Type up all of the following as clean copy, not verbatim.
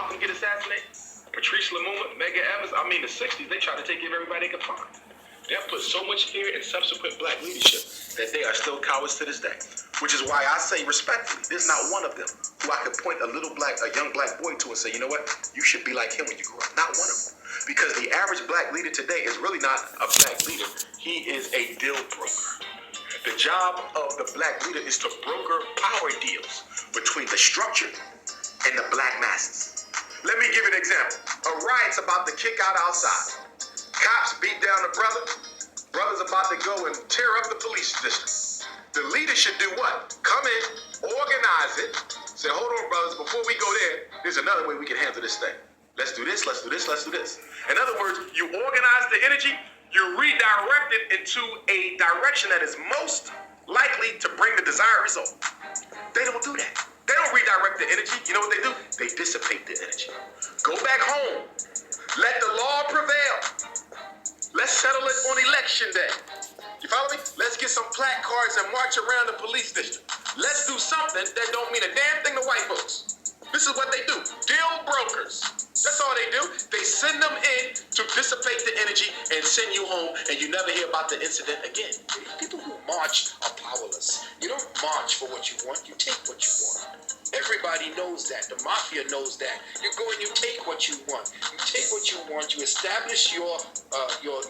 Malcolm get assassinated, Patrice Lumumba, Medgar Evers, the 60s, they tried to take everybody they could find. They have put so much fear in subsequent black leadership that they are still cowards to this day. Which is why I say respectfully, there's not one of them who I could point a young black boy to and say, you know what, you should be like him when you grow up. Not one of them. Because the average black leader today is really not a black leader. He is a deal broker. The job of the black leader is to broker power deals between the structured and the black masses. Let me give you an example. A riot's about to kick out outside. Cops beat down a brother. Brother's about to go and tear up the police district. The leader should do what? Come in, organize it, say, hold on, brothers, before we go there, there's another way we can handle this thing. Let's do this, let's do this, let's do this. In other words, you organize the energy, you redirect it into a direction that is most likely to bring the desired result. They don't do that. They don't redirect the energy. You know what they do? They dissipate the energy. Go back home. Let the law prevail. Let's settle it on election day. You follow me? Let's get some placards and march around the police district. Let's do something that don't mean a damn thing to white folks. This is what they do. Deal brokers. That's all they do. They send them in to dissipate the energy and send you home, and you never hear about the incident again. People who march are powerless. You don't march for what you want. You take what you want. Everybody knows that. The mafia knows that. You go and you take what you want. You take what you want. You establish your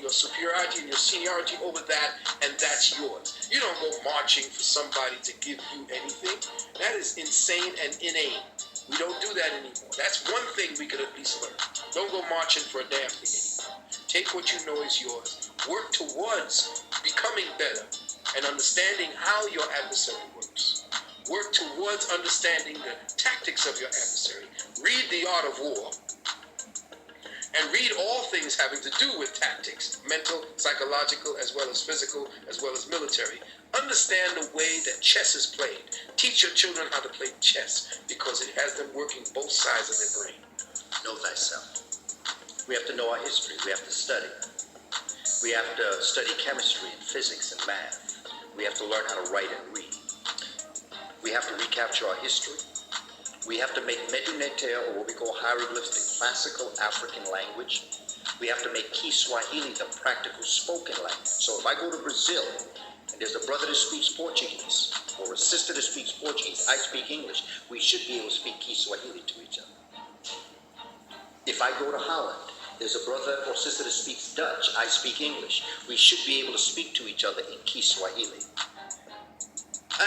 superiority and your seniority over that, and that's yours. You don't go marching for somebody to give you anything. That is insane and inane. We don't do that anymore. That's one thing we could at least learn. Don't go marching for a damn thing anymore. Take what you know is yours. Work towards becoming better and understanding how your adversary works. Work towards understanding the tactics of your adversary. Read The Art of War. And read all things having to do with tactics, mental, psychological, as well as physical, as well as military. Understand the way that chess is played. Teach your children how to play chess because it has them working both sides of their brain. Know thyself. We have to know our history. We have to study. We have to study chemistry and physics and math. We have to learn how to write and read. We have to recapture our history. We have to make Medunete, or what we call hieroglyphs, the classical African language. We have to make Kiswahili the practical spoken language. So if I go to Brazil, and there's a brother that speaks Portuguese, or a sister that speaks Portuguese, I speak English, we should be able to speak Kiswahili to each other. If I go to Holland, there's a brother or sister that speaks Dutch, I speak English, we should be able to speak to each other in Kiswahili.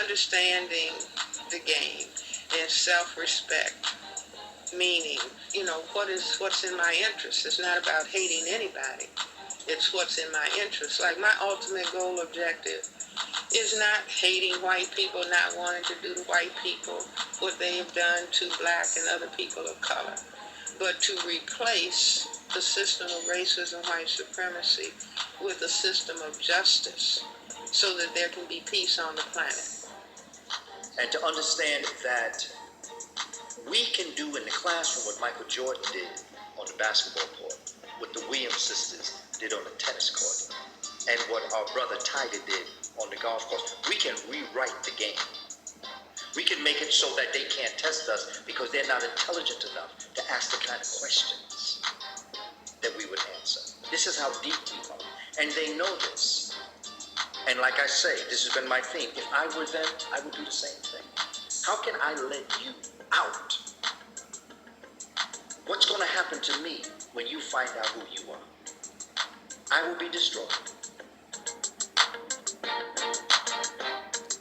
Understanding the game and self-respect, meaning, what's in my interest. It's not about hating anybody. It's what's in my interest. Like my ultimate goal objective is not hating white people, not wanting to do to white people what they have done to black and other people of color, but to replace the system of racism, white supremacy with a system of justice so that there can be peace on the planet. And to understand that we can do in the classroom what Michael Jordan did on the basketball court, what the Williams sisters did on the tennis court, and what our brother Tiger did on the golf course. We can rewrite the game. We can make it so that they can't test us because they're not intelligent enough to ask the kind of questions that we would answer. This is how deep we are. And they know this. And like I say, this has been my theme. If I were them, I would do the same thing. How can I let you out? What's going to happen to me when you find out who you are? I will be destroyed.